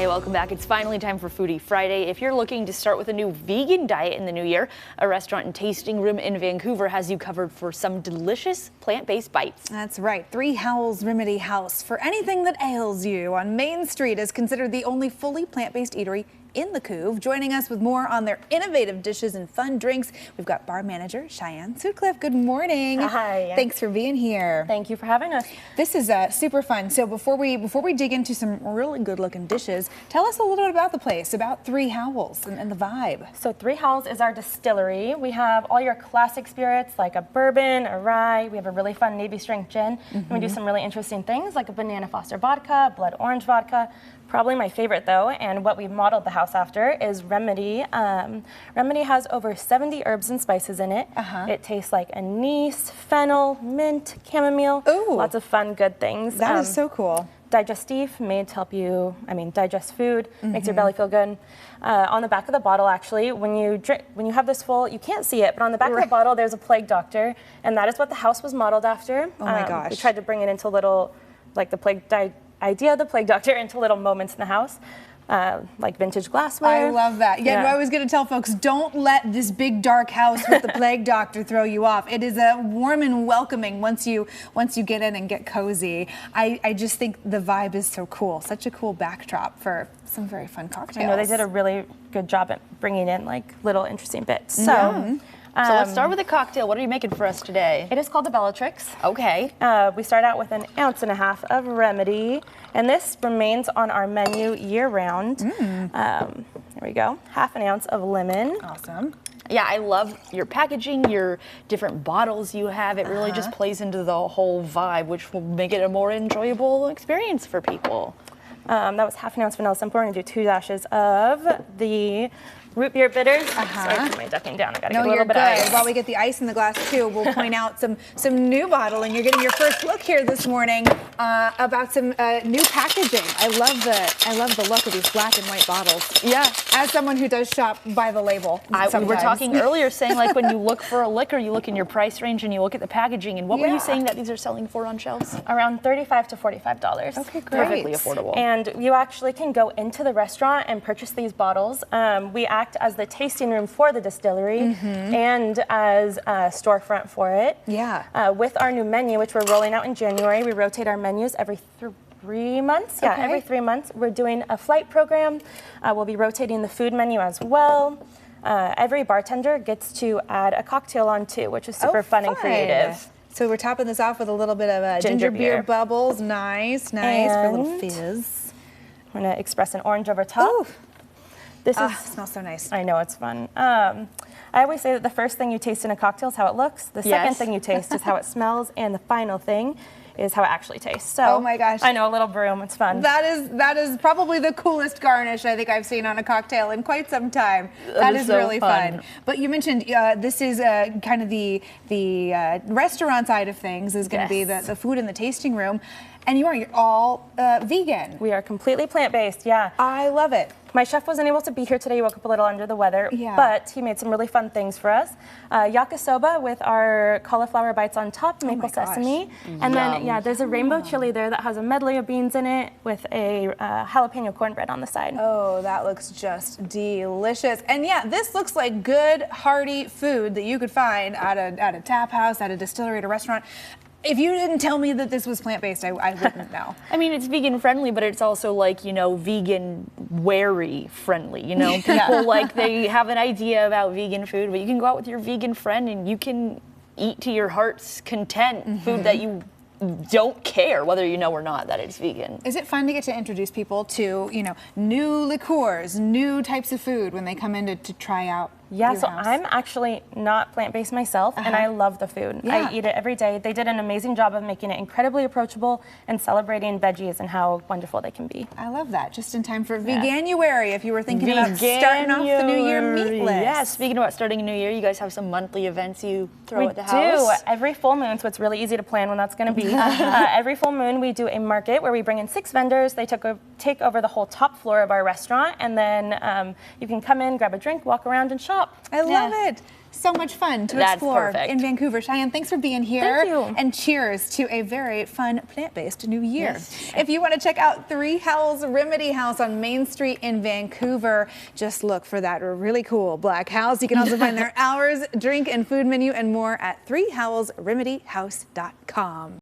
Hey, welcome back. It's finally time for Foodie Friday. If you're looking to start with a new vegan diet in the new year, a restaurant and tasting room in Vancouver has you covered for some delicious plant-based bites. That's right. 3 Howls Remedy House for anything that ails you on Main Street is considered the only fully plant-based eatery in the Couve. Joining us with more on their innovative dishes and fun drinks, we've got bar manager Cheyenne Sutcliffe. Good morning. Hi. Thanks for being here. Thank you for having us. This is super fun. So before we dig into some really good-looking dishes, tell us a little bit about the place, about 3 Howls and the vibe. So 3 Howls is our distillery. We have all your classic spirits like a bourbon, a rye. We have a really fun navy strength gin. And we do some really interesting things like a banana foster vodka, blood orange vodka. Probably my favorite though, and what we modeled the house after, is Remedy. Remedy has over 70 herbs and spices in it. It tastes like anise, fennel, mint, chamomile. Ooh. Lots of fun, good things. That is so cool. Digestif, made to help you, digest food, makes your belly feel good. On the back of the bottle, actually, when you have this full, you can't see it, but on the back of the bottle, there's a plague doctor, and that is what the house was modeled after. Oh my gosh. We tried to bring it into little, like the idea of the plague doctor into little moments in the house. Like vintage glassware. I love that. Yeah, I was going to tell folks, don't let this big dark house with the plague doctor throw you off. It is a warm and welcoming once you get in and get cozy. I just think the vibe is so cool. Such a cool backdrop for some very fun cocktails. I know they did a really good job at bringing in like little interesting bits. So. So let's start with a cocktail. What are you making for us today? It is called the Bellatrix. Okay. We start out with 1.5 ounces of Remedy, and this remains on our menu year-round. There we go. 1/2 ounce of lemon. Awesome. Yeah, I love your packaging, your different bottles you have. It really just plays into the whole vibe, which will make it a more enjoyable experience for people. That was 1/2 ounce vanilla simple. We're gonna do 2 dashes of the root beer bitters. Sorry for my ducking down. I gotta get a little bit of ice. While we get the ice in the glass too, we'll point out some new bottling. You're getting your first look here this morning about some new packaging. I love the look of these black and white bottles. Yeah. As someone who does shop by the label, We were talking earlier saying like when you look for a liquor, you look in your price range and you look at the packaging. And what were you saying that these are selling for on shelves? Around $35 to $45. Okay, great. Perfectly affordable. And you actually can go into the restaurant and purchase these bottles. We act as the tasting room for the distillery and as a storefront for it. Yeah. With our new menu, which we're rolling out in January, we rotate our menus every 3 months. Yeah, Okay. every 3 months. We're doing a flight program. We'll be rotating the food menu as well. Every bartender gets to add a cocktail on too, which is super fun and creative. So we're topping this off with a little bit of ginger beer bubbles. Nice, for a little fizz. I'm gonna express an orange over top. Ooh. This smells so nice. I know, it's fun. I always say that the first thing you taste in a cocktail is how it looks. The second thing you taste is how it smells, and the final thing is how it actually tastes. So, oh my gosh. I know, a little broom, it's fun. That is probably the coolest garnish I think I've seen on a cocktail in quite some time. That is so really fun. But you mentioned this is kind of the restaurant side of things is going to be the food in the tasting room. And you're all vegan. We are completely plant-based, yeah. I love it. My chef wasn't able to be here today. He woke up a little under the weather, but he made some really fun things for us. Yakisoba with our cauliflower bites on top, maple sesame. And then, there's a rainbow chili there that has a medley of beans in it with a jalapeno cornbread on the side. Oh, that looks just delicious. And yeah, this looks like good, hearty food that you could find at a tap house, at a distillery, at a restaurant. If you didn't tell me that this was plant-based, I wouldn't know. I mean, it's vegan friendly, but it's also like, vegan wary friendly. People like they have an idea about vegan food, but you can go out with your vegan friend and you can eat to your heart's content food that you don't care whether you know or not that it's vegan. Is it fun to get to introduce people to, new liqueurs, new types of food when they come in to try out? Yeah, so I'm actually not plant-based myself, and I love the food. Yeah. I eat it every day. They did an amazing job of making it incredibly approachable and celebrating veggies and how wonderful they can be. I love that. Just in time for Veganuary, if you were thinking about starting off the New Year meatless. Yeah, speaking about starting a new year, you guys have some monthly events you throw at the house. We do. Every full moon, so it's really easy to plan when that's going to be. Every full moon, we do a market where we bring in 6 vendors. They take over the whole top floor of our restaurant, and then you can come in, grab a drink, walk around, and shop. I love it. So much fun to That's explore perfect. in Vancouver. Cheyenne, thanks for being here. Thank you. And cheers to a very fun plant-based new year. Yes. If you want to check out 3 Howls Remedy House on Main Street in Vancouver, just look for that really cool black house. You can also find their hours, drink, and food menu and more at 3howlsremedyhouse.com.